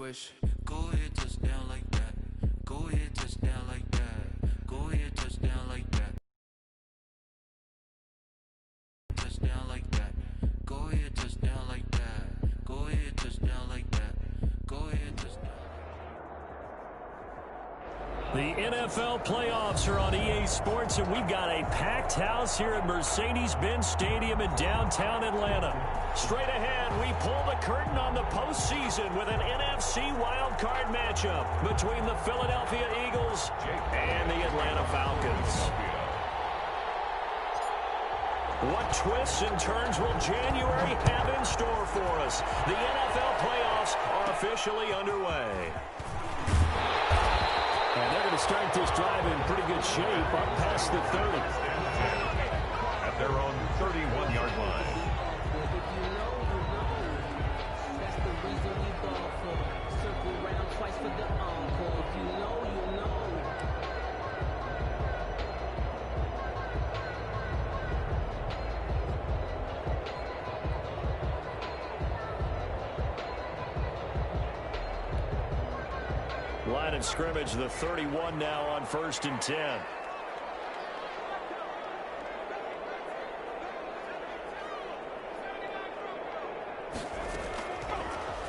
twist. Go ahead, touchdown like that. Go ahead, touchdown like that. Go ahead, touchdown like that. Touchdown like that. Go ahead, touchdown like that. Go ahead, touchdown like that. Go ahead, touchdown. The NFL playoffs are on EA Sports, and we've got a packed house here at Mercedes-Benz Stadium in downtown Atlanta. Straight ahead, we pull the curtain on the postseason with an NFC wildcard matchup between the Philadelphia Eagles and the Atlanta Falcons. What twists and turns will January have in store for us? The NFL playoffs are officially underway. And they're going to start this drive in pretty good shape up past the 30. At their own 31-yard line. That's the reason we ball for. Circle around twice for the encore. If you know, you know. Line of scrimmage, the 31 now on 1st and 10.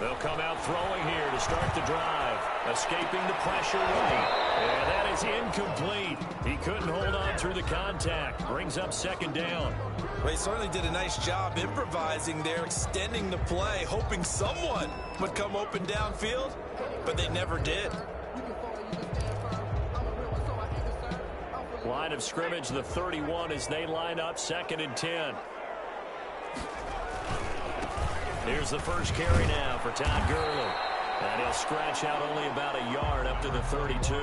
They'll come out throwing here to start the drive. Escaping the pressure right. And that is incomplete. He couldn't hold on through the contact. Brings up 2nd down. Well, he certainly did a nice job improvising there, extending the play, hoping someone would come open downfield, but they never did. Line of scrimmage, the 31 as they line up 2nd and 10. Here's the first carry now for Todd Gurley. And he'll scratch out only about a yard up to the 32.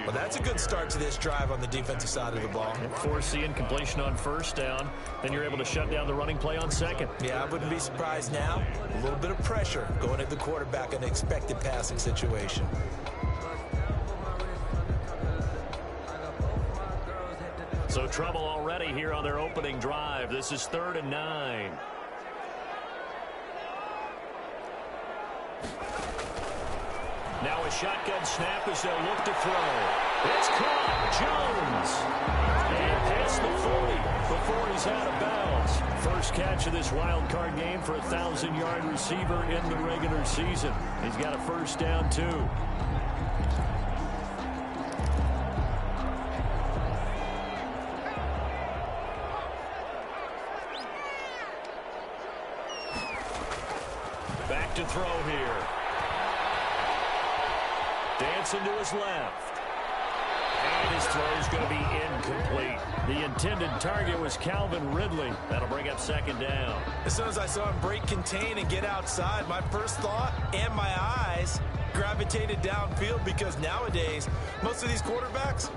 Well, that's a good start to this drive on the defensive side of the ball. And force the incompletion on 1st down. Then you're able to shut down the running play on 2nd. Yeah, I wouldn't be surprised now. A little bit of pressure going at the quarterback in an expected passing situation. So trouble already here on their opening drive. This is 3rd and 9. Now a shotgun snap as they'll look to throw. It's caught. Jones. And past the 40 before he's out of bounds. First catch of this wild card game for a 1,000-yard receiver in the regular season. He's got a 1st down, too. Back to throw here. Dancing to his left. And his throw's going to be incomplete. The intended target was Calvin Ridley. That'll bring up 2nd down. As soon as I saw him break contain and get outside, my first thought and my eyes gravitated downfield, because nowadays, most of these quarterbacks,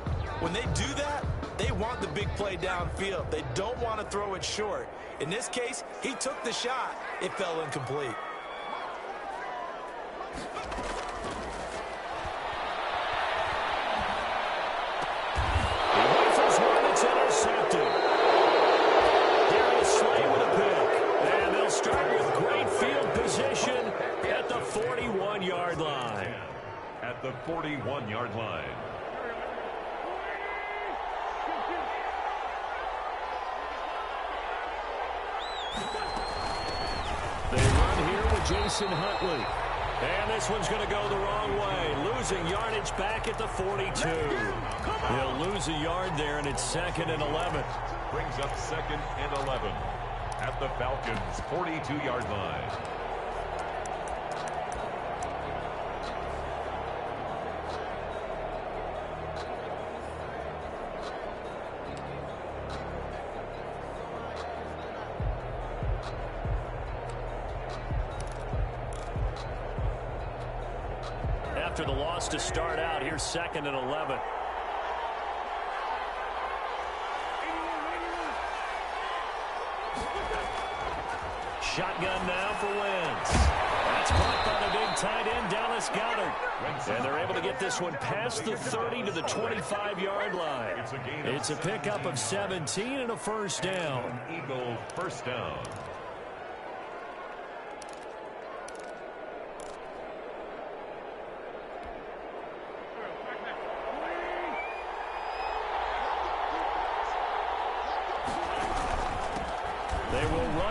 when they do that, they want the big play downfield. They don't want to throw it short. In this case, he took the shot. It fell incomplete. Intercepted. Darius Slay with a pick. And they'll start with great field position at the 41-yard line. At the 41-yard line. They run here with Jason Huntley. And this one's going to go the wrong way. Losing yardage back at the 42. He'll lose a yard there, and it's 2nd and 11. Brings up 2nd and 11 at the Falcons' 42-yard line. After the loss to start out, here's 2nd and 11. Shotgun now for Wentz. That's caught by the big tight end, Dallas Goedert. And they're able to get this one past the 30 to the 25-yard line. It's a pickup of 17 and a 1st down. Eagle 1st down.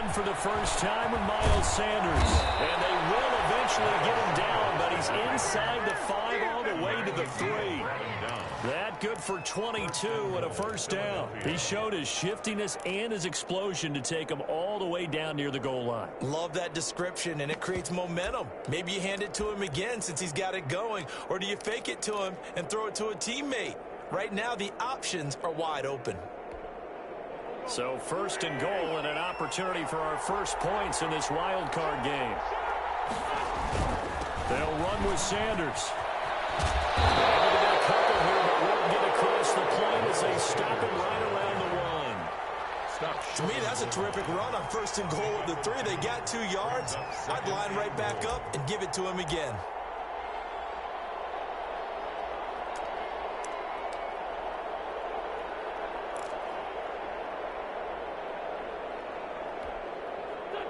run for the first time with Miles Sanders. And they will eventually get him down, but he's inside the 5 all the way to the 3. That good for 22 and a first down. He showed his shiftiness and his explosion to take him all the way down near the goal line. Love that description, and it creates momentum. Maybe you hand it to him again since he's got it going, or do you fake it to him and throw it to a teammate? Right now, the options are wide open. So first and goal and an opportunity for our first points in this wild card game. They'll run with Sanders. Able to get a couple here, but won't get across the plane as they stop him right around the 1. To me, that's a terrific run on first and goal at the 3. They got 2 yards. I'd line right back up and give it to him again.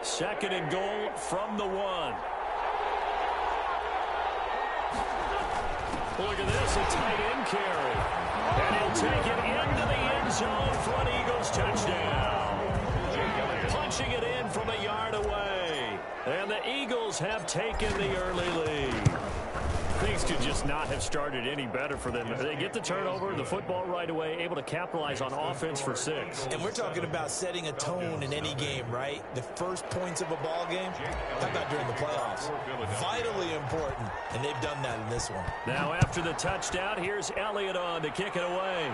Second and goal from the 1. Look at this, a tight end carry. And he'll take it into the end zone for an Eagles touchdown. Punching it in from a yard away. And the Eagles have taken the early lead. Things could just not have started any better for them. They get the turnover, the football right away, able to capitalize on offense for 6. And we're talking about setting a tone in any game, right? The first points of a ball game, how about during the playoffs? Vitally important, and they've done that in this one. Now after the touchdown, here's Elliott on to kick it away.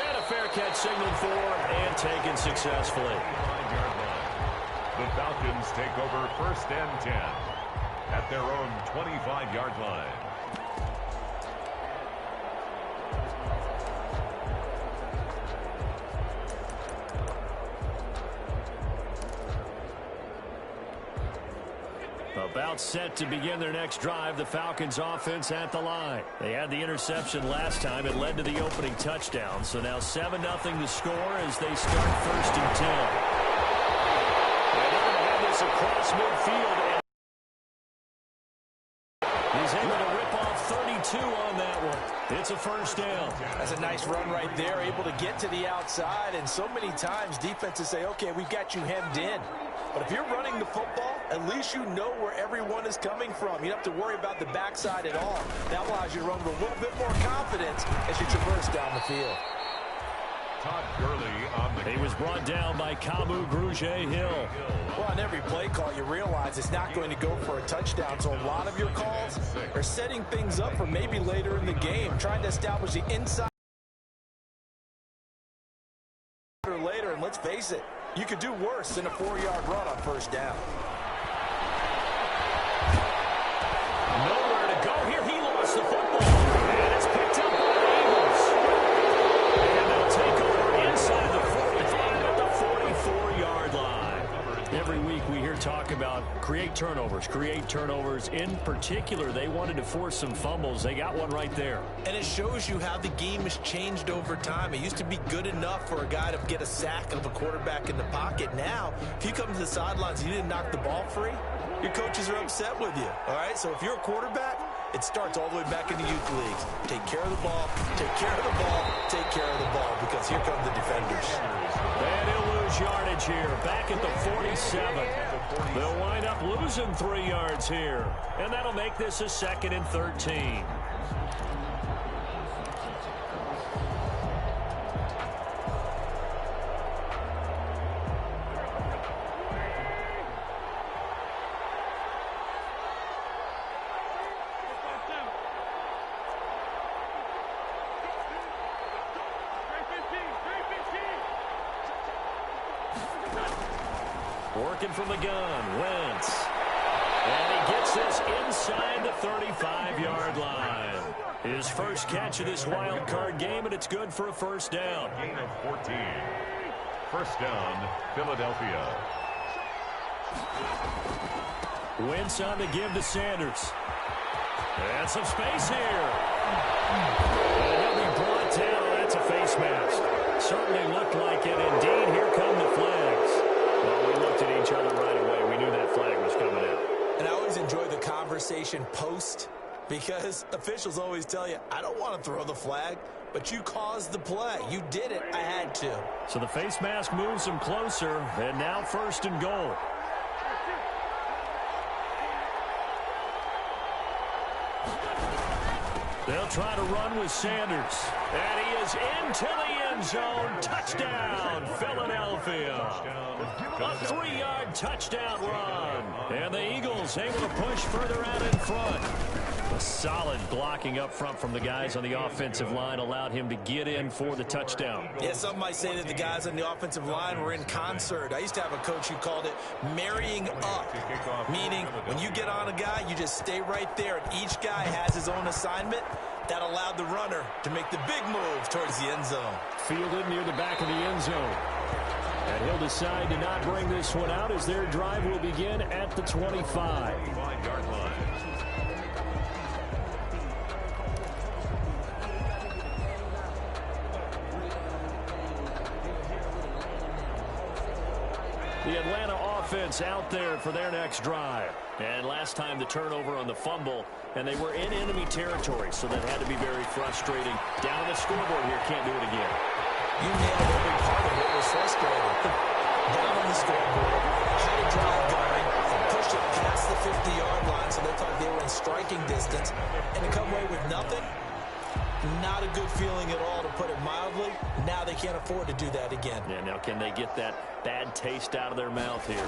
And a fair catch signaled for and taken successfully. The Falcons take over first and 10. At their own 25-yard line. About set to begin their next drive, the Falcons offense at the line. They had the interception last time. It led to the opening touchdown. So now 7-0 to score as they start first and 10. And they're going to have this across midfield. He's able to rip off 32 on that one. It's a first down. That's a nice run right there, able to get to the outside. And so many times defenses say, okay, we've got you hemmed in. But if you're running the football, at least you know where everyone is coming from. You don't have to worry about the backside at all. That allows you to run with a little bit more confidence as you traverse down the field. Todd Gurley on the He was brought down by Kamu Grugier-Hill. Well, on every play call, you realize it's not going to go for a touchdown. So a lot of your calls are setting things up for maybe later in the game, trying to establish the inside or later. And let's face it, you could do worse than a 4-yard run on first down. Nowhere to go here. He lost the football. And it's picked up by the Eagles. And they'll take over inside the 45 at the 44-yard line. Every week we hear talk about create turnovers. In particular, they wanted to force some fumbles. They got one right there. And it shows you how the game has changed over time. It used to be good enough for a guy to get a sack of a quarterback in the pocket. Now, if you come to the sidelines and you didn't knock the ball free, your coaches are upset with you. All right, so if you're a quarterback, it starts all the way back in the youth leagues. Take care of the ball, take care of the ball, take care of the ball, because here come the defenders. And he'll lose yardage here, back at the 47. They'll wind up losing 3 yards here, and that'll make this a 2nd and 13. Working from the gun, Wentz. And he gets this inside the 35-yard line. His first catch of this wild card game, and it's good for a first down. gain of 14. First down, Philadelphia. Wentz on the give to Sanders. And some space here. And he'll be brought down. That's a face mask. Certainly looked like it. Indeed, here come the flags. Well, we looked at each other right away. We knew that flag was coming out. And I always enjoy the conversation post, because officials always tell you, I don't want to throw the flag, but you caused the play. You did it. I had to. So the face mask moves him closer, and now 1st and goal. They'll try to run with Sanders. And he is into the end zone. Touchdown, Philadelphia. A 3-yard touchdown run. And the Eagles able to push further out in front. A solid blocking up front from the guys on the offensive line allowed him to get in for the touchdown. Yeah, some might say that the guys on the offensive line were in concert. I used to have a coach who called it marrying up, meaning when you get on a guy, you just stay right there, and each guy has his own assignment. That allowed the runner to make the big move towards the end zone. Fielded near the back of the end zone. And he'll decide to not bring this one out as their drive will begin at the 25-yard line. The Atlanta offense out there for their next drive. And last time the turnover on the fumble, and they were in enemy territory, so that had to be very frustrating. Down on the scoreboard here, can't do it again. You nailed every part of what was frustrating. Down on the scoreboard, had a drive going, and pushed it past the 50-yard line, so they thought they were in striking distance, and to come away with nothing, not a good feeling at all, to put it mildly. Now they can't afford to do that again. Yeah, now can they get that bad taste out of their mouth here?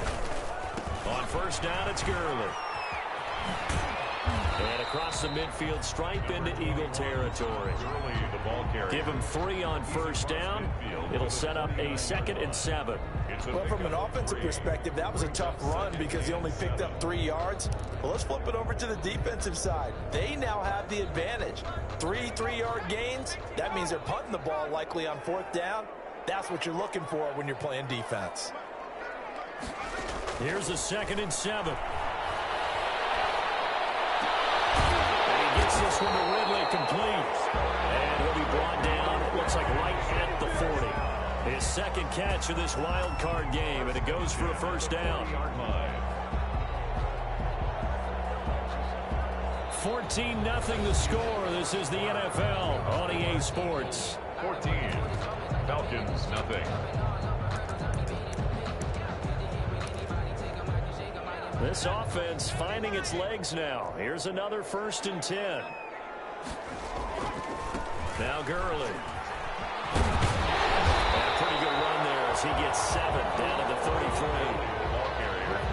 On 1st down, it's Gurley. And across the midfield stripe into Eagle territory. Give him 3 on 1st down. It'll set up a 2nd and 7. Well, from an offensive perspective, that was a tough run because he only picked up 3 yards. Well, let's flip it over to the defensive side. They now have the advantage. 3 3-yard gains. That means they're punting the ball likely on 4th down. That's what you're looking for when you're playing defense. Here's a 2nd and 7. And he gets this one to Ridley complete. And he'll be brought down, it looks like right at the 40. His 2nd catch of this wild card game, and it goes for a 1st down. 14-0 the score. This is the NFL on EA Sports. 14, Falcons nothing. This offense finding its legs now. Here's another 1st and 10. Now Gurley. And a pretty good run there as he gets 7 down to the 33.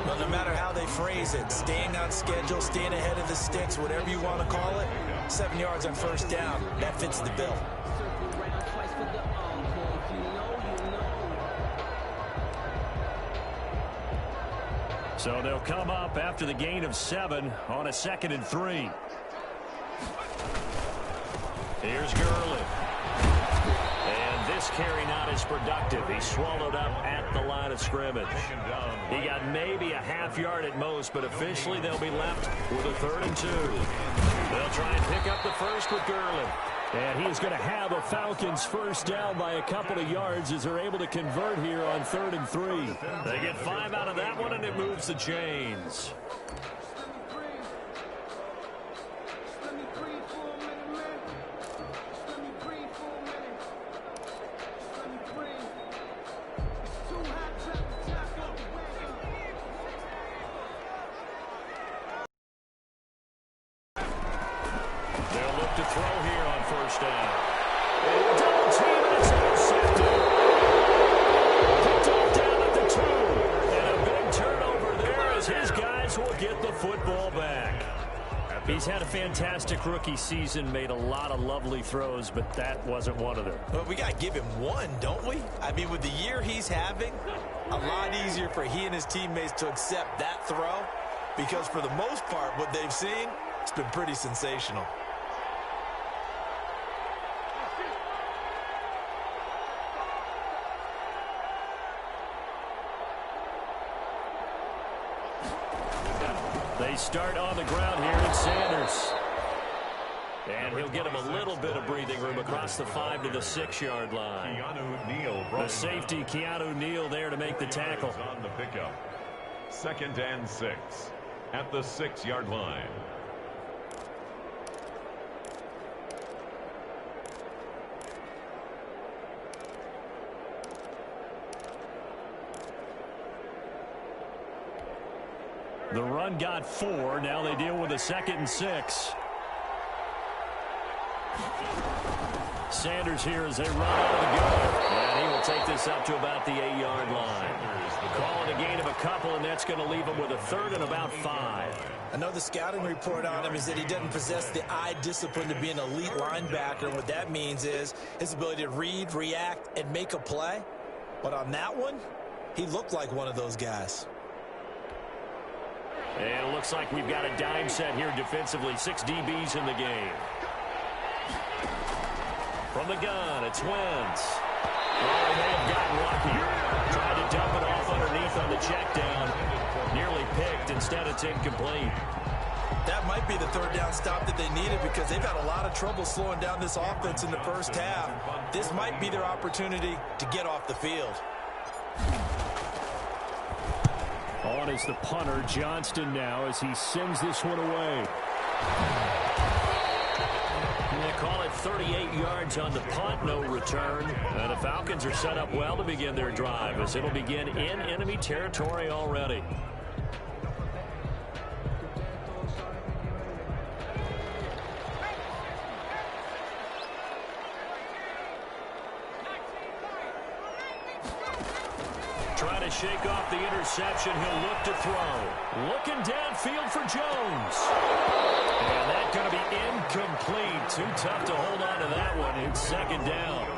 Well, no matter how they phrase it, staying on schedule, staying ahead of the sticks, whatever you want to call it, 7 yards on 1st down, that fits the bill. So they'll come up after the gain of 7 on a 2nd and 3. Here's Gurley. And this carry not as productive. He's swallowed up at the line of scrimmage. He got maybe a half yard at most, but officially they'll be left with a 3rd and 2. They'll try and pick up the 1st with Gurley. And he is going to have a Falcons 1st down by a couple of yards as they're able to convert here on 3rd and 3. They get 5 out of that one, and it moves the chains. They'll look to throw here on 1st down. And double team, and it's intercepted. Picked off down at the 2. And a big turnover there as his guys will get the football back. He's had a fantastic rookie season, made a lot of lovely throws, but that wasn't one of them. Well, we got to give him one, don't we? I mean, with the year he's having, a lot easier for he and his teammates to accept that throw because for the most part, what they've seen, it's been pretty sensational. They start on the ground here in Sanders. And he'll get him a little bit of breathing room across the 5 to the 6-yard line. The safety, Keanu Neal, there to make the tackle. On the pickup. 2nd and 6 at the 6-yard line. The run got 4. Now they deal with a 2nd and 6. Sanders here as they run out of the gun. And he will take this up to about the 8-yard line. Calling a gain of a couple, and that's going to leave him with a 3rd and about 5. I know the scouting report on him is that he doesn't possess the eye discipline to be an elite linebacker. And what that means is his ability to read, react, and make a play. But on that one, he looked like one of those guys. And it looks like we've got a dime set here defensively. 6 DBs in the game. From the gun, it's Wentz. Oh, they have gotten lucky. Tried to dump it off underneath on the check down. Nearly picked. Instead, it's incomplete. That might be the 3rd down stop that they needed because they've had a lot of trouble slowing down this offense in the first half. This might be their opportunity to get off the field. On is the punter, Johnston, now as he sends this one away. They call it 38 yards on the punt, no return. And the Falcons are set up well to begin their drive as it'll begin in enemy territory already. Trying to shake off the interception. He'll look to throw. Looking downfield for Jones. And that's going to be incomplete. Too tough to hold on to that one. It's 2nd down.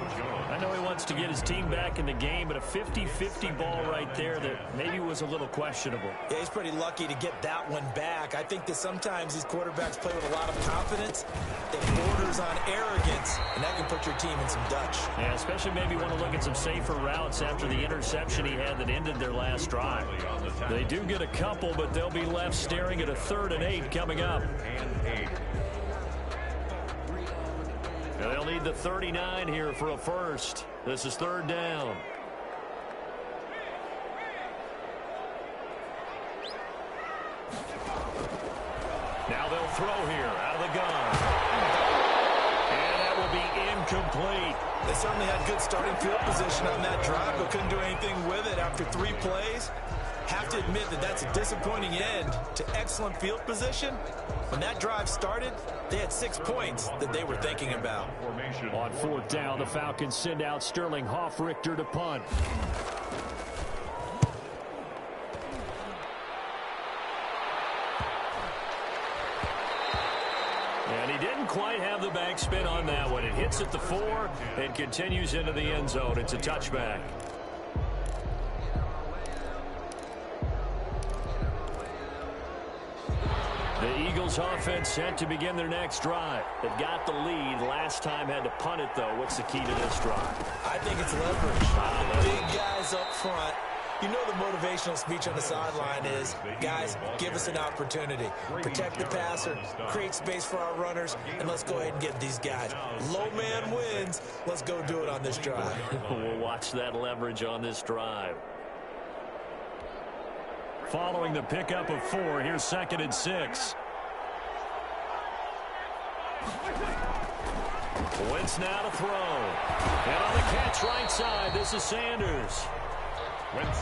I know he wants to get his team back in the game, but a 50-50 ball right there that maybe was a little questionable. Yeah, he's pretty lucky to get that one back. I think that sometimes these quarterbacks play with a lot of confidence that borders on arrogance, and that can put your team in some Dutch. Yeah, especially maybe want to look at some safer routes after the interception he had that ended their last drive. They do get a couple, but they'll be left staring at a 3rd and 8 coming up. And they'll need the 39 here for a first. This is 3rd down. Now they'll throw here out of the gun. And that will be incomplete. They certainly had good starting field position on that drive, but couldn't do anything with it after 3 plays. Have to admit that that's a disappointing end to excellent field position. When that drive started, they had 6 points that they were thinking about. On 4th down, the Falcons send out Sterling Hoffrichter to punt. And he didn't quite have the backspin on that one. It hits at the 4 and continues into the end zone. It's a touchback. The Eagles offense set to begin their next drive. They've got the lead. Last time had to punt it, though. What's the key to this drive? I think it's leverage. Big guys up front. You know the motivational speech on the sideline is, guys, give us an opportunity. Protect the passer, create space for our runners, and let's go ahead and get these guys. Low man wins. Let's go do it on this drive. We'll watch that leverage on this drive. Following the pickup of 4, here's 2nd and 6. Wentz now to throw. And on the catch right side, this is Sanders.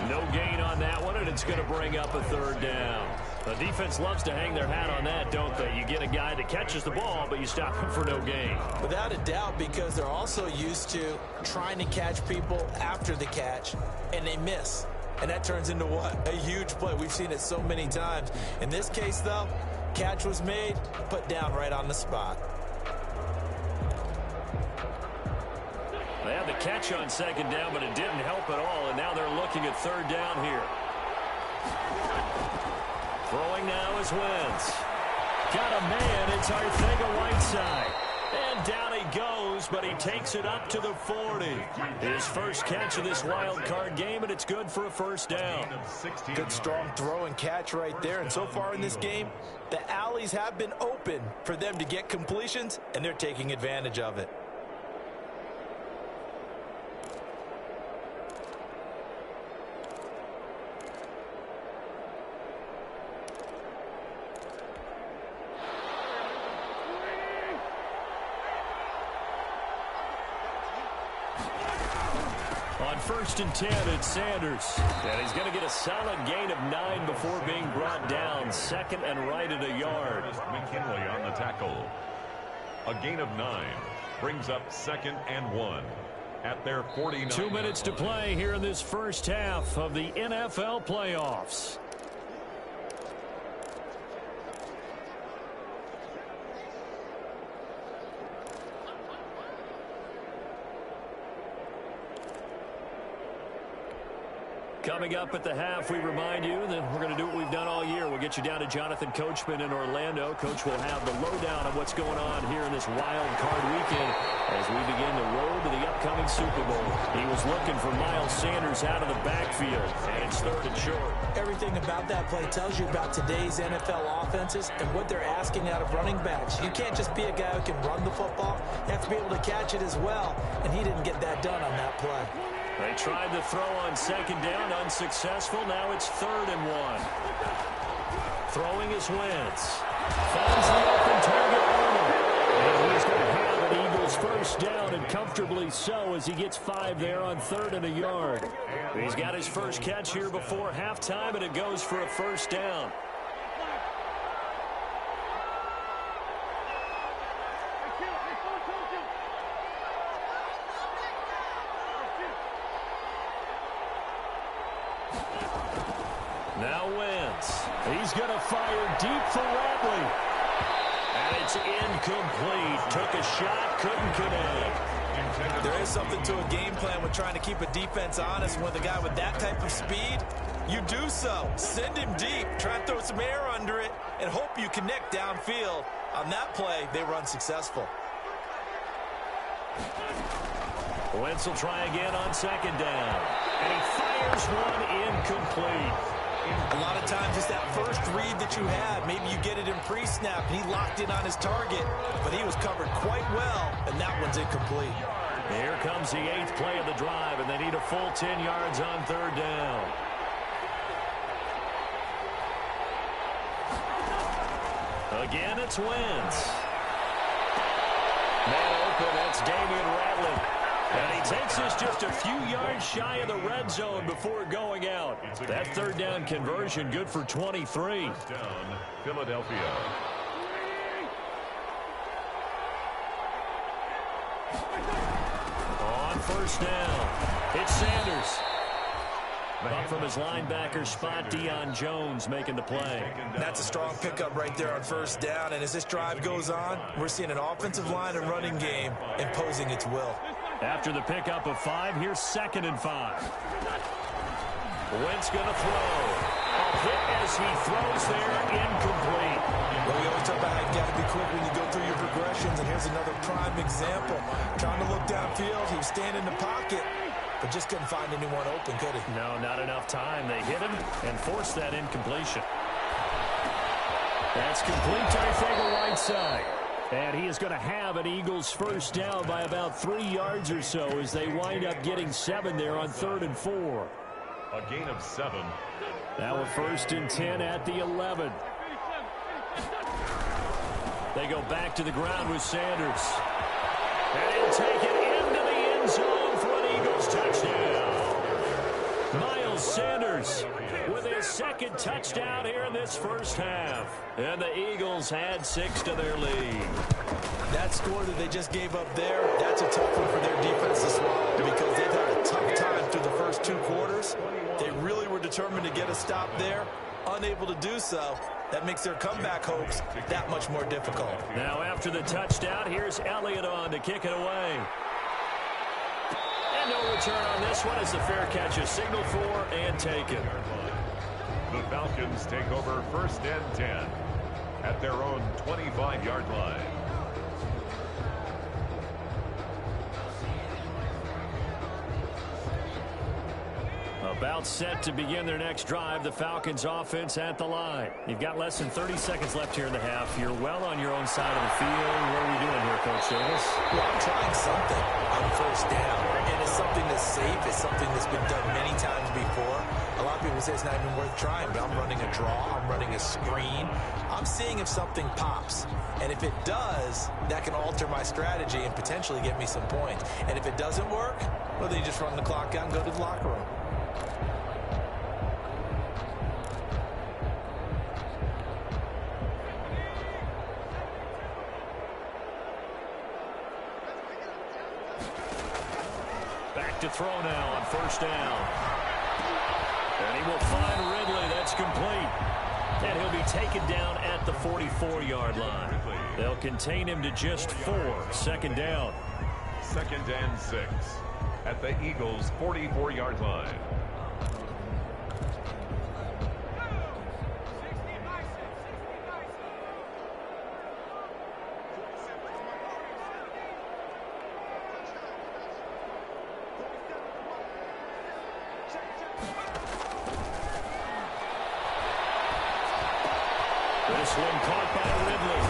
No gain on that one, and it's going to bring up a 3rd down. The defense loves to hang their hat on that, don't they? You get a guy that catches the ball, but you stop him for no gain. Without a doubt, because they're also used to trying to catch people after the catch, and they miss. And that turns into what? A huge play. We've seen it so many times. In this case, though, catch was made, put down right on the spot. They had the catch on 2nd down, but it didn't help at all, and now they're looking at 3rd down here. Throwing now is Wentz. Got a man. It's Arcega-Whiteside. And down he goes, but he takes it up to the 40. His first catch of this wild card game, and it's good for a 1st down. Good strong throw and catch right there. And so far in this game, the alleys have been open for them to get completions, and they're taking advantage of it. On 1st and 10, it's Sanders. And he's going to get a solid gain of 9 before being brought down. second and right at a yard. McKinley on the tackle. A gain of 9 brings up 2nd and 1 at their 49. 2 minutes to play here in this first half of the NFL playoffs. Coming up at the half, we remind you that we're going to do what we've done all year. We'll get you down to Jonathan Coachman in Orlando. Coach will have the lowdown of what's going on here in this wild card weekend as we begin the road to the upcoming Super Bowl. He was looking for Miles Sanders out of the backfield, and it's 3rd and short. Everything about that play tells you about today's NFL offenses and what they're asking out of running backs. You can't just be a guy who can run the football. You have to be able to catch it as well, and he didn't get that done on that play. They tried to throw on 2nd down, unsuccessful. Now it's 3rd and 1. Throwing is Wentz. Finds the open target Arnold. And he's going to have an Eagles first down, and comfortably so, as he gets 5 there on 3rd and a yard. He's got his first catch here before halftime, and it goes for a first down. Now Wentz. He's going to fire deep for Ratley. And it's incomplete. Took a shot, couldn't connect. There is something to a game plan with trying to keep a defense honest. With a guy with that type of speed, you do so. Send him deep. Try and throw some air under it and hope you connect downfield. On that play, they were unsuccessful. Wentz will try again on 2nd down. And he fires one incomplete. A lot of times it's that first read that you had. Maybe you get it in pre-snap, and he locked in on his target, but he was covered quite well, and that one's incomplete. Here comes the 8th play of the drive, and they need a full 10 yards on 3rd down. Again, it's Wentz. Man open, that's Damian Ratley. And he takes us just a few yards shy of the red zone before going out. That 3rd down conversion good for 23. Down, Philadelphia. On 1st down, it's Sanders. Up from his linebacker spot, Deion Jones making the play. That's a strong pickup right there on 1st down. And as this drive goes on, we're seeing an offensive line and running game imposing its will. After the pickup of 5, here's 2nd and 5. Wentz going to throw. A hit as he throws there, incomplete. Well, we always talk about how you got to be quick when you go through your progressions, and here's another prime example. Trying to look downfield, he was standing in the pocket, but just couldn't find anyone open, could he? No, not enough time. They hit him and forced that incompletion. That's complete to Whiteside. And he is going to have an Eagles first down by about 3 yards or so as they wind up getting 7 there on 3rd and 4. A gain of 7. Now a 1st and 10 at the 11. They go back to the ground with Sanders. And he'll take it into the end zone for an Eagles touchdown. Miles Sanders with his 2nd touchdown here in this first half. And the Eagles add 6 to their lead. That score that they just gave up there, that's a tough one for their defense to swallow because they've had a tough time through the first 2 quarters. They really were determined to get a stop there, unable to do so. That makes their comeback hopes that much more difficult. Now after the touchdown, here's Elliott on to kick it away. And no return on this one as the fair catch is signaled for and taken. The Falcons take over 1st and 10 at their own 25-yard line. About set to begin their next drive. The Falcons offense at the line. You've got less than 30 seconds left here in the half. You're well on your own side of the field. What are we doing here, Coach Davis? Well, I'm trying something on 1st down. And it's something that's safe. It's something that's been done many times before. A lot of people say it's not even worth trying, but I'm running a draw. I'm running a screen. I'm seeing if something pops. And if it does, that can alter my strategy and potentially get me some points. And if it doesn't work, well, then you just run the clock out and go to the locker room. to throw now on first down. And he will find Ridley. That's complete. And he'll be taken down at the 44-yard line. They'll contain him to just 4. Second down. 2nd and 6 at the Eagles' 44-yard line. This one caught by Ridley.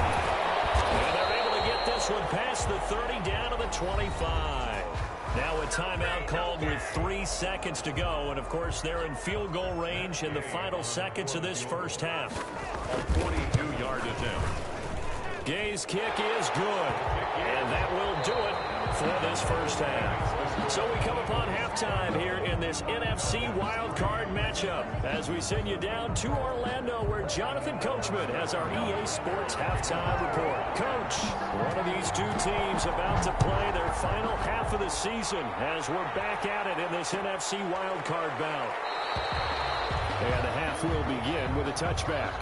And they're able to get this one past the 30 down to the 25. Now a timeout called with 3 seconds to go. And, of course, they're in field goal range in the final seconds of this first half. A 42-yard attempt. Gay's kick is good. And that will do it for this first half. So we come upon halftime here in this NFC wildcard matchup as we send you down to Orlando where Jonathan Coachman has our EA Sports halftime report. Coach, one of these two teams about to play their final half of the season as we're back at it in this NFC wildcard bout. And the half will begin with a touchback.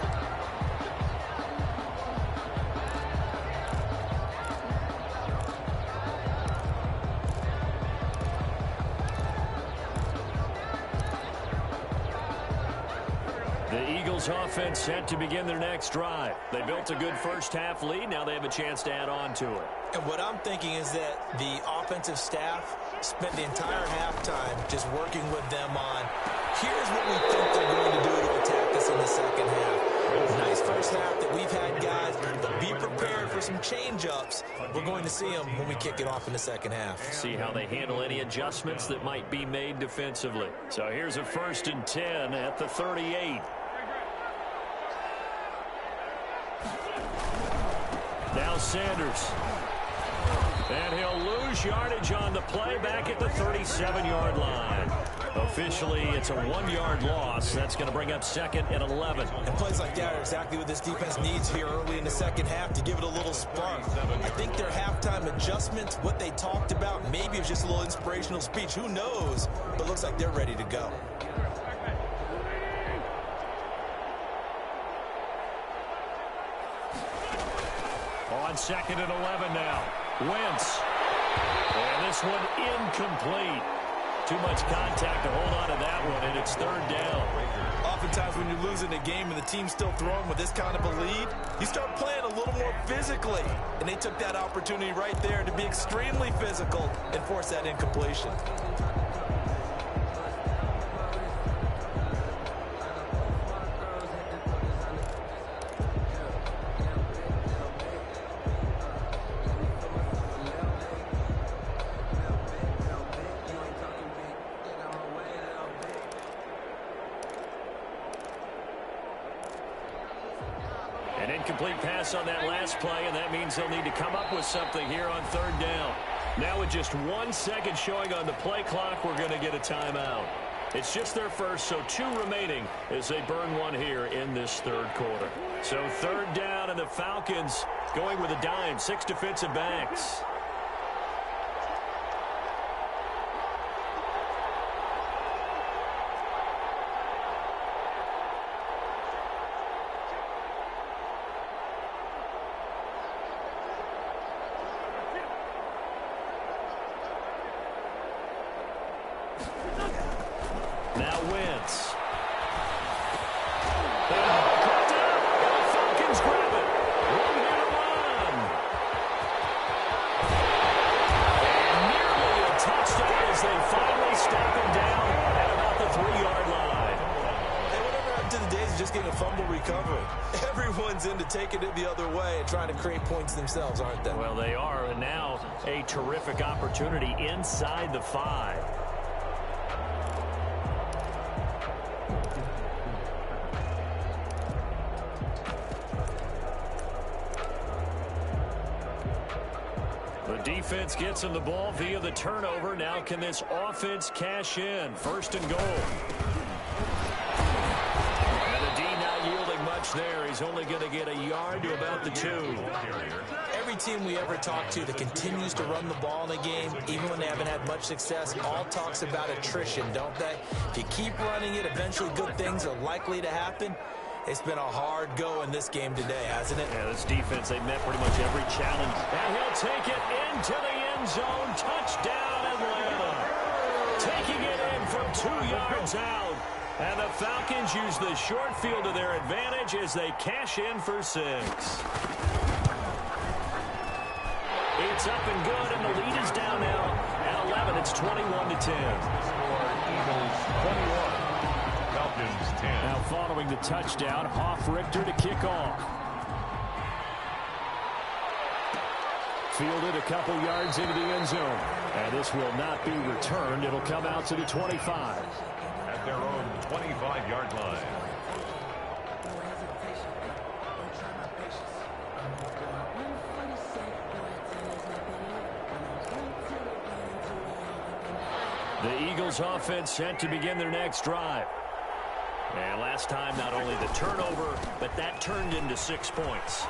The Eagles offense set to begin their next drive. They built a good first half lead. Now they have a chance to add on to it. And what I'm thinking is that the offensive staff spent the entire halftime just working with them on, here's what we think they're going to do to attack us in the second half. Nice first half that we've had, guys, but be prepared for some change-ups. We're going to see them when we kick it off in the second half. See how they handle any adjustments that might be made defensively. So here's a 1st and 10 at the 38. Now Sanders. And he'll lose yardage on the play back at the 37-yard line. Officially, it's a 1-yard loss. That's going to bring up 2nd and 11. And plays like that are exactly what this defense needs here early in the second half to give it a little spark. I think their halftime adjustments, what they talked about, maybe it was just a little inspirational speech. Who knows? But looks like they're ready to go. On 2nd and 11 now. Wentz. And this one incomplete. Too much contact to hold on to that one, and it's 3rd down. Oftentimes when you're losing a game and the team's still throwing with this kind of a lead, you start playing a little more physically. And they took that opportunity right there to be extremely physical and force that incompletion. An incomplete pass on that last play, and that means they'll need to come up with something here on 3rd down. Now with just 1 second showing on the play clock, we're going to get a timeout. It's just their first, so 2 remaining as they burn one here in this 3rd quarter. So 3rd down, and the Falcons going with a dime, 6 defensive backs. Now Wentz. Caught down, and the Falcons grab it. One here to run. And nearly a touchdown as they finally stop him down at about the 3-yard line. Hey, whatever happened to the days of just getting a fumble recovery? Everyone's into taking it the other way and trying to create points themselves, aren't they? Well, they are, and now a terrific opportunity inside the 5. The defense gets him the ball via the turnover. Now can this offense cash in? 1st and goal. And the D not yielding much there. He's only going to get a yard to about the 2. Every team we ever talk to that continues to run the ball in a game, even when they haven't had much success, all talks about attrition, don't they? If you keep running it, eventually good things are likely to happen. It's been a hard go in this game today, hasn't it? Yeah, this defense, they met pretty much every challenge. And he'll take it into the end zone. Touchdown, Atlanta. Taking it in from 2 yards out. And the Falcons use the short field to their advantage as they cash in for 6. It's up and good, and the lead is down now at 11. It's 21-10. Eagles 21, Falcons 10. Now following the touchdown, Richter to kick off. Fielded a couple yards into the end zone. And this will not be returned. It'll come out to the 25. At their own 25-yard line. The Eagles offense set to begin their next drive. And last time, not only the turnover, but that turned into 6 points.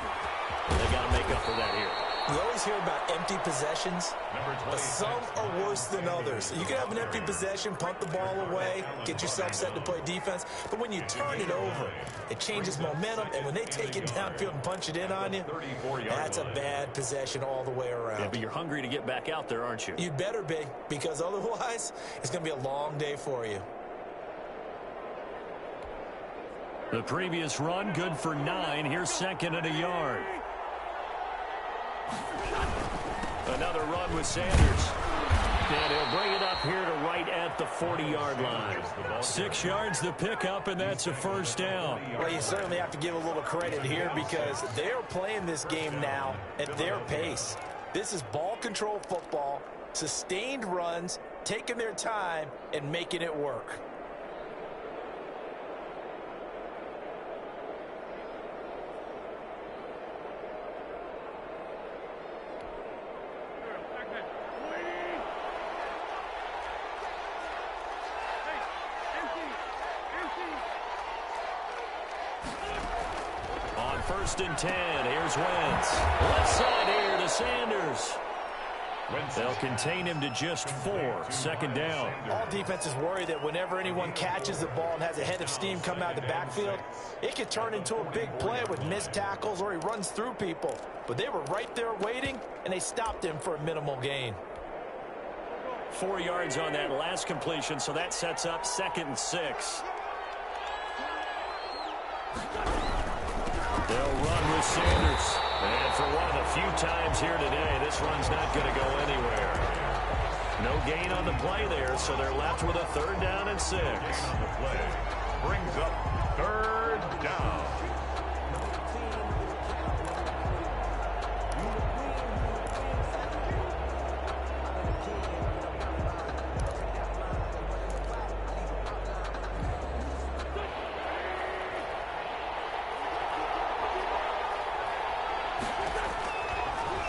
And they got to make up for that here. You always hear about empty possessions, but some are worse than others. You can have an empty possession, punt the ball away, get yourself set to play defense, but when you turn it over, it changes momentum, and when they take it downfield and punch it in on you, that's a bad possession all the way around. Yeah, but you're hungry to get back out there, aren't you? You'd better be, because otherwise, it's going to be a long day for you. The previous run, good for 9. Here's 2nd and a yard. Another run with Sanders. And he'll bring it up here to right at the 40-yard line. 6 yards the pickup, and that's a first down. Well, you certainly have to give a little credit here because they're playing this game now at their pace. This is ball control football, sustained runs, taking their time, and making it work. On 1st and 10, here's Wentz. Left side here to Sanders. They'll contain him to just 4. 2nd down. All defenses worry that whenever anyone catches the ball and has a head of steam come out of the backfield, it could turn into a big play with missed tackles or he runs through people. But they were right there waiting, and they stopped him for a minimal gain. 4 yards on that last completion, so that sets up 2nd and 6. They'll run with Sanders. And for one of the few times here today, this run's not going to go anywhere. No gain on the play there, so they're left with a 3rd down and 6. The play brings up 3rd down.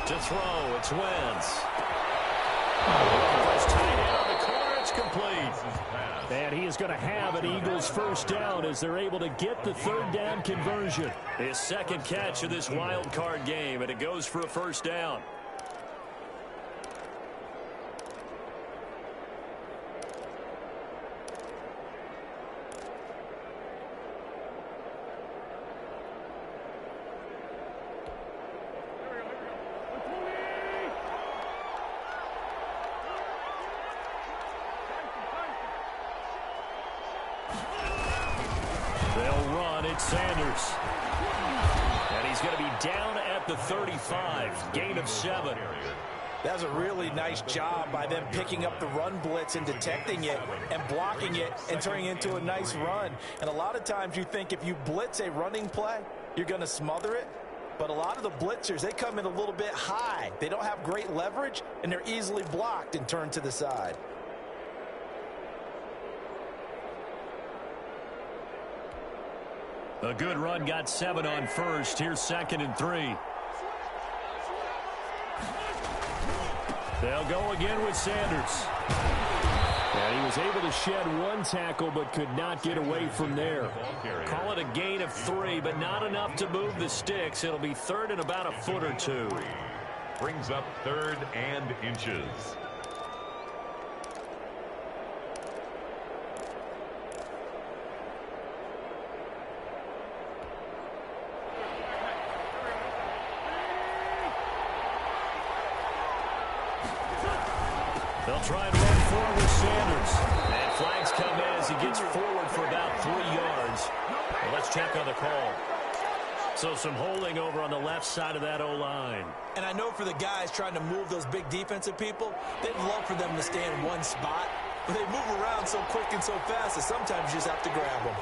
To throw, it's Wentz. First tight end on the corner, it's complete. And he is going to have an Eagles first down as they're able to get the 3rd down conversion. His 2nd catch of this wild card game, and it goes for a first down. Sanders. And he's going to be down at the 35. Gain of 7. That was a really nice job by them picking up the run blitz and detecting it and blocking it and turning it into a nice run. And a lot of times you think if you blitz a running play, you're going to smother it. But a lot of the blitzers, they come in a little bit high. They don't have great leverage, and they're easily blocked and turned to the side. A good run, got 7 on first. Here's 2nd and 3. They'll go again with Sanders. And he was able to shed one tackle but could not get away from there. Call it a gain of 3, but not enough to move the sticks. It'll be third and about a foot or two. Brings up 3rd and inches. They'll try and run forward with Sanders. And flags come in as he gets forward for about 3 yards. Well, let's check on the call. So some holding over on the left side of that O-line. And I know for the guys trying to move those big defensive people, they'd love for them to stay in one spot. But they move around so quick and so fast that sometimes you just have to grab them.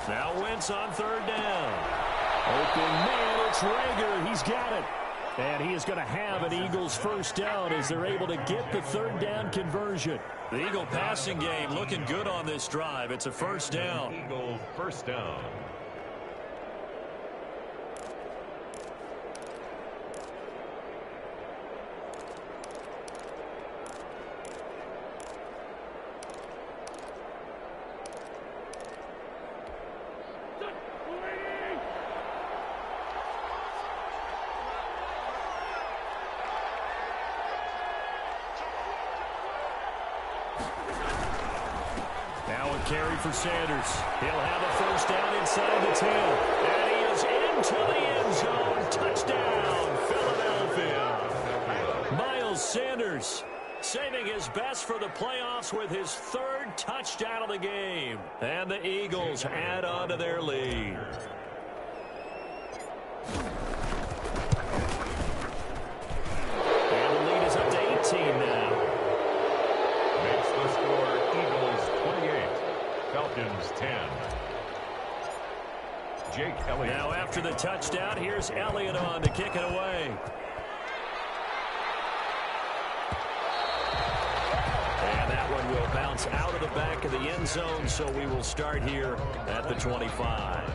Now Wentz on 3rd down. Open man, it's Rager. He's got it. And he is going to have an Eagles first down as they're able to get the 3rd down conversion. The Eagle passing game looking good on this drive. It's a first down. Eagle first down. Carry for Sanders. He'll have a first down inside the 10. And he is into the end zone. Touchdown, Philadelphia. Miles Sanders saving his best for the playoffs with his 3rd touchdown of the game. And the Eagles add on to their lead. And the lead is up to 18 now. Makes the score Eagles 28. Falcons 10. Jake Elliott. Now after the touchdown, here's Elliott on to kick it away. And that one will bounce out of the back of the end zone, so we will start here at the 25.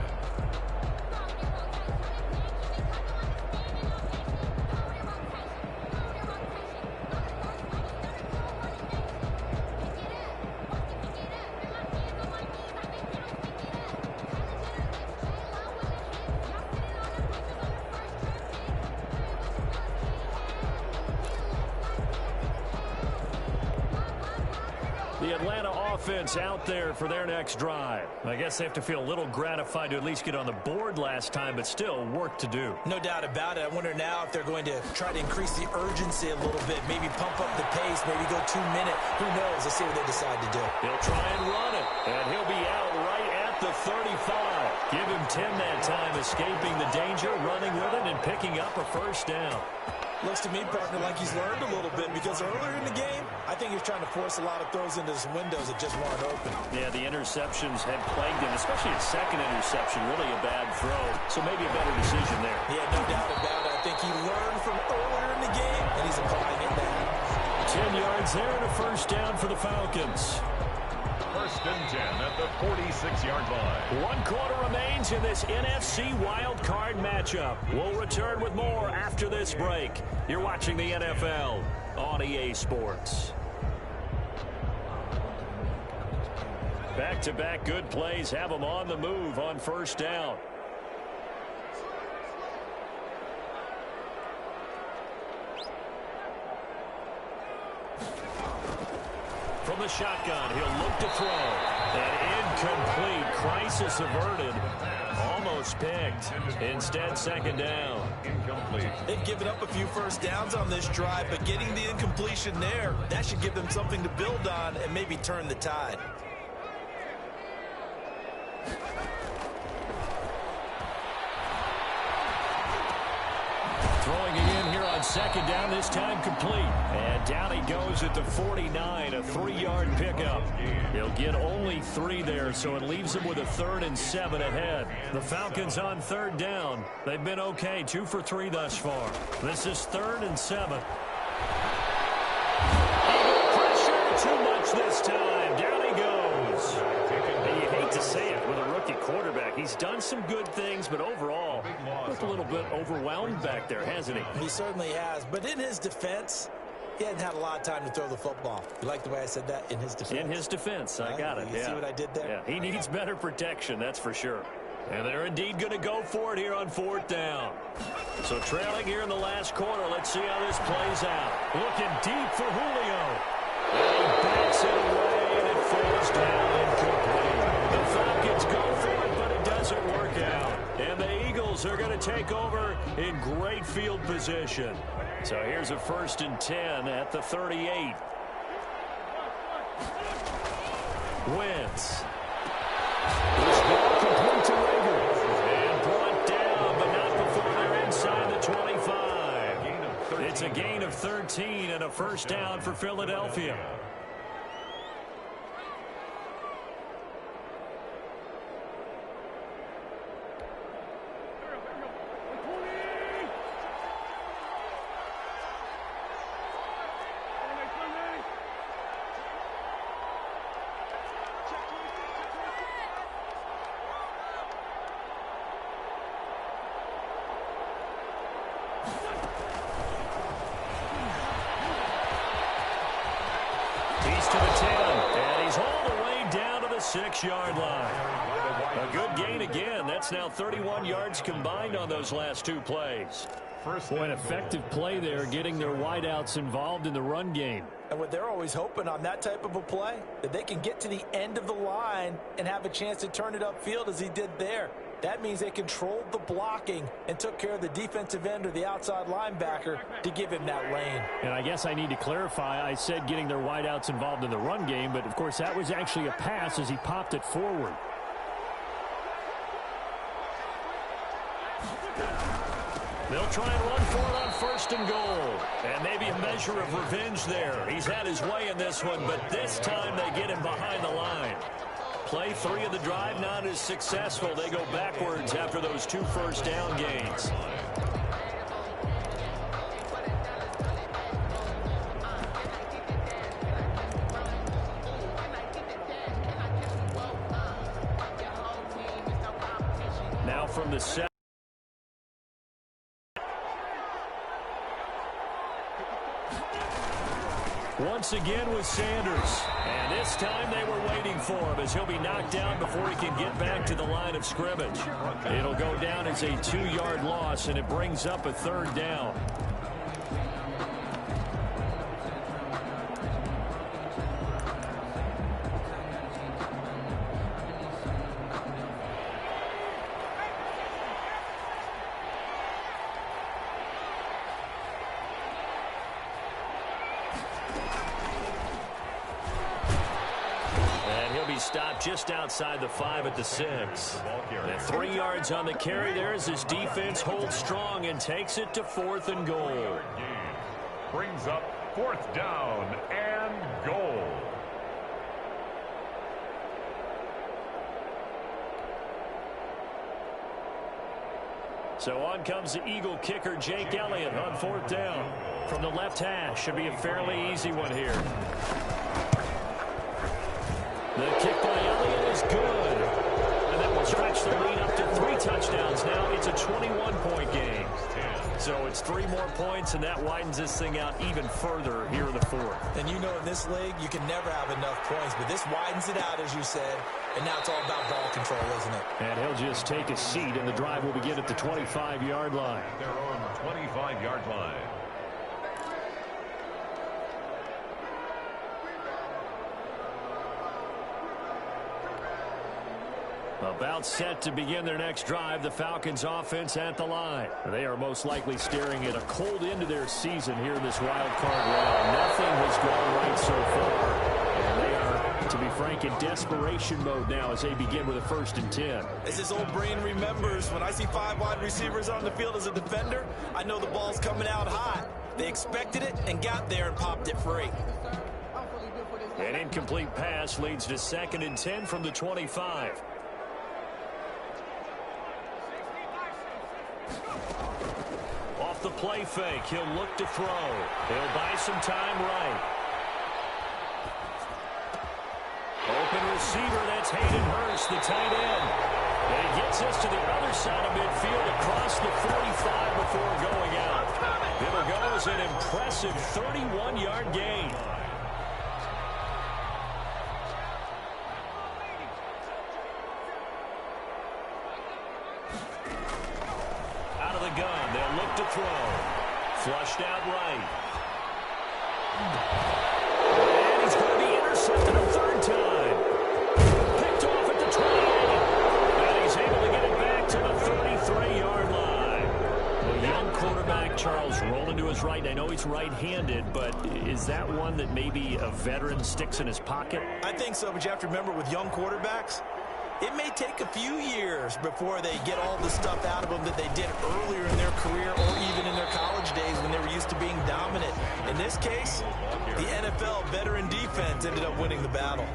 The Atlanta offense out there for their next drive. I guess they have to feel a little gratified to at least get on the board last time, but still work to do. No doubt about it. I wonder now if they're going to try to increase the urgency a little bit, maybe pump up the pace, maybe go 2 minute. Who knows? Let's see what they decide to do. He'll try and run it, and he'll be out right at the 35. Give him 10 that time, escaping the danger, running with it, and picking up a first down. Looks to me, partner, like he's learned a little bit because earlier in the game, I think he was trying to force a lot of throws into some windows that just weren't open. Yeah, the interceptions had plagued him, especially his second interception, really a bad throw. So maybe a better decision there. Yeah, no doubt about it. I think he learned from earlier in the game, and he's applying it now. 10 yards there and a first down for the Falcons. First and 10 at the 46-yard line. 1 quarter remains in this NFC wild card matchup. We'll return with more after this break. You're watching the NFL on EA Sports. Back-to-back good plays have them on the move on first down. From the shotgun, he'll look to throw. And incomplete. Crisis averted. Almost picked. Instead, second down. Incomplete. They've given up a few first downs on this drive, but getting the incompletion there, that should give them something to build on and maybe turn the tide. Throwing it in here on second down, this time complete. And down he goes at the 49, a 3-yard pickup. He'll get only 3 there, so it leaves him with a 3rd and 7 ahead. The Falcons on third down. They've been okay, 2 for 3 thus far. This is 3rd and 7. Eagle pressure, too much this time. Down he goes. You hate to say it with a rookie quarterback. He's done some good things, but overall, looked a little bit overwhelmed back there, hasn't he? He certainly has. But in his defense, he hadn't had a lot of time to throw the football. You like the way I said that? In his defense? In his defense. I got it. You see what I did there? Yeah, he needs better protection, that's for sure. And they're indeed going to go for it here on 4th down. So trailing here in the last quarter. Let's see how this plays out. Looking deep for Julio. And he backs it away, and it falls down incomplete. The Falcons go for it, but it doesn't work out. And the Eagles are going to take over in great field position. So here's a 1st and 10 at the 38. Wentz. This ball complete to Rager. And brought down, but not before they're inside the 25. It's a gain of 13 and a 1st down for Philadelphia. He's to the 10, and he's all the way down to the 6-yard line. A good gain again. That's now 31 yards combined on those last 2 plays. Boy, an effective play there, getting their wideouts involved in the run game. And what they're always hoping on that type of a play, that they can get to the end of the line and have a chance to turn it upfield as he did there. That means they controlled the blocking and took care of the defensive end or the outside linebacker to give him that lane. And I guess I need to clarify, I said getting their wideouts involved in the run game, but of course that was actually a pass as he popped it forward. They'll try and run for it on 1st and goal. And maybe a measure of revenge there. He's had his way in this one, but this time they get him behind the line. Play 3 of the drive not as successful. They go backwards after those 2 1st down gains. Now from the 7. Once again with Sanders. And this time they were waiting for him as he'll be knocked down before he can get back to the line of scrimmage. It'll go down as a 2-yard loss, and it brings up a 3rd down. Stopped just outside the 5 at the 6. And 3 yards on the carry there as his defense holds strong and takes it to 4th and goal. Brings up 4th down and goal. So on comes the Eagle kicker, Jake Elliott, on 4th down. From the left hash, should be a fairly easy one here. The kick by Elliott is good. And that will stretch the lead up to 3 touchdowns now. It's a 21-point game. So it's 3 more points, and that widens this thing out even further here in the 4th. And you know in this league, you can never have enough points, but this widens it out, as you said. And now it's all about ball control, isn't it? And he'll just take a seat, and the drive will begin at the 25-yard line. They're on the 25-yard line. About set to begin their next drive, the Falcons offense at the line. They are most likely staring at a cold end to their season here in this wild card round. Nothing has gone right so far. And they are, to be frank, in desperation mode now as they begin with a 1st and 10. As his old brain remembers, when I see 5 wide receivers on the field as a defender, I know the ball's coming out hot. They expected it and got there and popped it free. An incomplete pass leads to 2nd and 10 from the 25. Off the play fake, he'll look to throw. He'll buy some time right. Open receiver, that's Hayden Hurst, the tight end. And he gets us to the other side of midfield across the 45 before going out. It'll go as an impressive 31-yard gain. Out of the gun, they'll look to throw. Flushed out right. And he's going to be intercepted a third time. Picked off at the 28. And he's able to get it back to the 33-yard line. The young quarterback, Charles, rolling to his right. I know he's right-handed, but is that one that maybe a veteran sticks in his pocket? I think so, but you have to remember with young quarterbacks, it may take a few years before they get all the stuff out of them that they did earlier in their career or even in their college days when they were used to being dominant. In this case, the NFL veteran defense ended up winning the battle.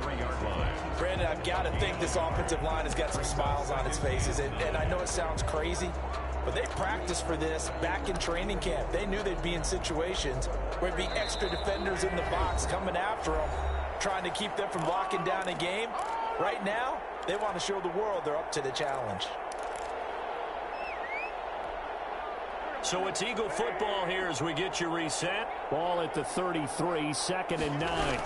Brandon, I've got to think this offensive line has got some smiles on its faces. And I know it sounds crazy, but they practiced for this back in training camp. They knew they'd be in situations where there'd be extra defenders in the box coming after them, trying to keep them from locking down a game. Right now, they want to show the world they're up to the challenge. So it's Eagle football here as we get you reset. Ball at the 33, 2nd and 9.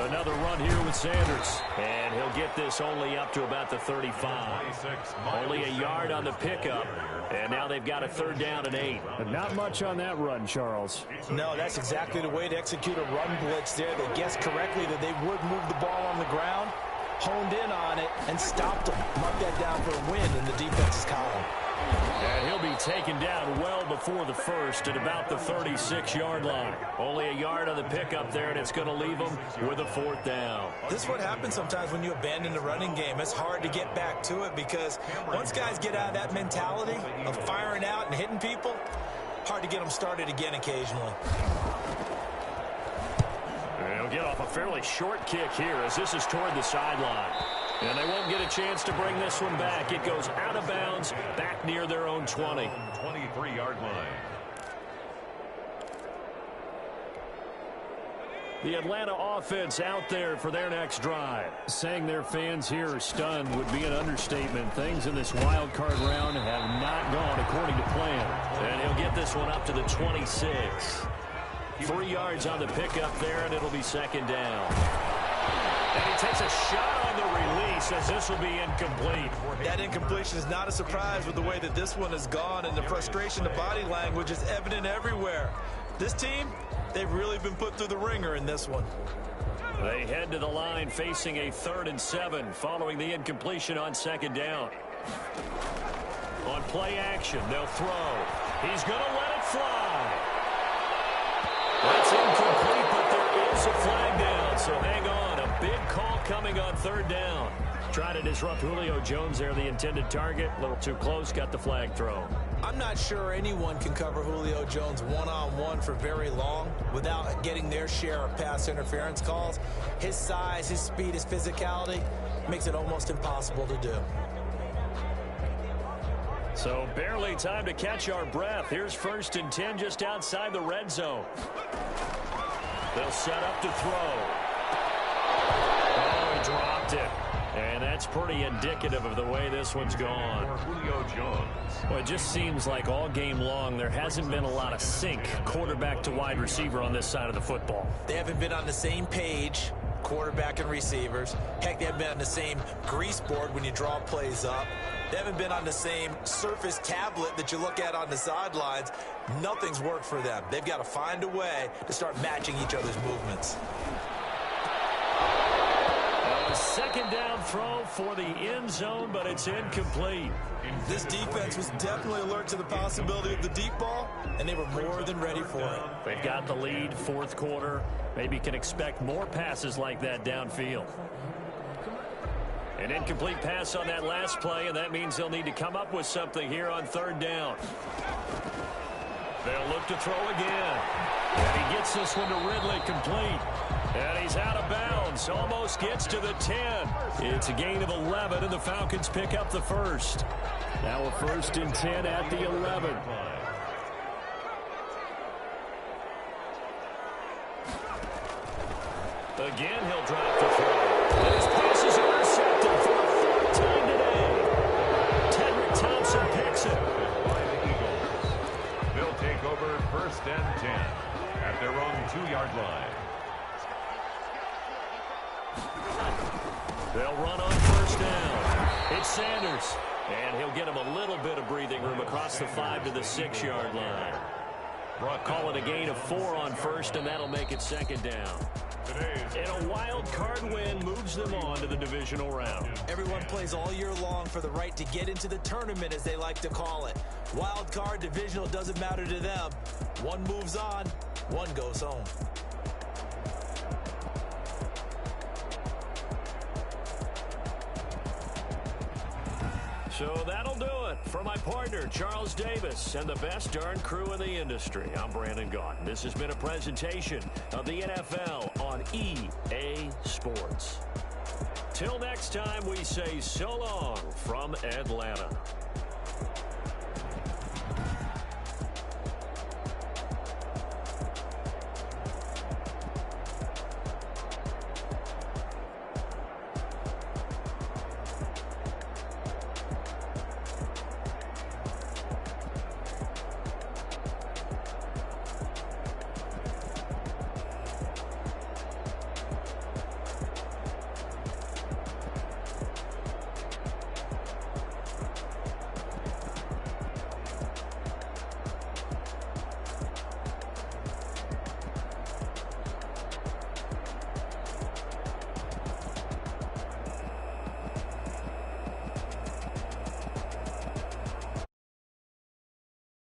Another run here with Sanders. And he'll get this only up to about the 35. Only a yard on the pickup. And now they've got a 3rd down and 8. Not much on that run, Charles. No, that's exactly the way to execute a run blitz there. They guessed correctly that they would move the ball on the ground, honed in on it, and stopped them. Mark that down for a win in the defense's column. And he'll be taken down well before the first at about the 36-yard line. Only a yard on the pickup there, and it's going to leave them with a 4th down. This is what happens sometimes when you abandon the running game. It's hard to get back to it because once guys get out of that mentality of firing out and hitting people, hard to get them started again occasionally. They'll get off a fairly short kick here as this is toward the sideline. And they won't get a chance to bring this one back. It goes out of bounds back near their own 20. 23-yard line. The Atlanta offense out there for their next drive. Saying their fans here are stunned would be an understatement. Things in this wild card round have not gone according to plan. And he'll get this one up to the 26. 3 yards on the pickup there, and it'll be 2nd down. And he takes a shot on the release as this will be incomplete. That incompletion is not a surprise with the way that this one has gone, and the frustration, the body language is evident everywhere. This team, they've really been put through the ringer in this one. They head to the line facing a 3rd and 7 following the incompletion on 2nd down. On play action, they'll throw. He's going to let it fly. That's incomplete, but there is a flag down, so hang on. A big call coming on 3rd down. Trying to disrupt Julio Jones there, the intended target. A little too close, got the flag thrown. I'm not sure anyone can cover Julio Jones one-on-one for very long without getting their share of pass interference calls. His size, his speed, his physicality makes it almost impossible to do. So barely time to catch our breath. Here's 1st and 10 just outside the red zone. They'll set up to throw. Oh, he dropped it. And that's pretty indicative of the way this one's gone. Julio Jones. Well, it just seems like all game long there hasn't been a lot of sync quarterback to wide receiver on this side of the football. They haven't been on the same page, quarterback and receivers. Heck, they haven't been on the same grease board when you draw plays up. They haven't been on the same Surface tablet that you look at on the sidelines. Nothing's worked for them. They've got to find a way to start matching each other's movements. A 2nd down throw for the end zone, but it's incomplete. This defense was definitely alert to the possibility of the deep ball, and they were more than ready for it. They've got the lead, 4th quarter. Maybe can expect more passes like that downfield. An incomplete pass on that last play, and that means they'll need to come up with something here on 3rd down. They'll look to throw again. And he gets this one to Ridley complete. And he's out of bounds. Almost gets to the 10. It's a gain of 11, and the Falcons pick up the 1st. Now a 1st and 10 at the 11. Again, he'll drop the throw. And his pass first and 10 at their own 2-yard line. They'll run on first down. It's Sanders. And he'll get him a little bit of breathing room across the 5 to the 6-yard line. Call it a gain of 4 on first, and that'll make it second down. And a wild card win moves them on to the divisional round. Everyone plays all year long for the right to get into the tournament, as they like to call it. Wild card, divisional, doesn't matter to them. One moves on, one goes home. So that'll do it for my partner, Charles Davis, and the best darn crew in the industry. I'm Brandon Gaudin. This has been a presentation of the NFL on EA Sports. Till next time, we say so long from Atlanta.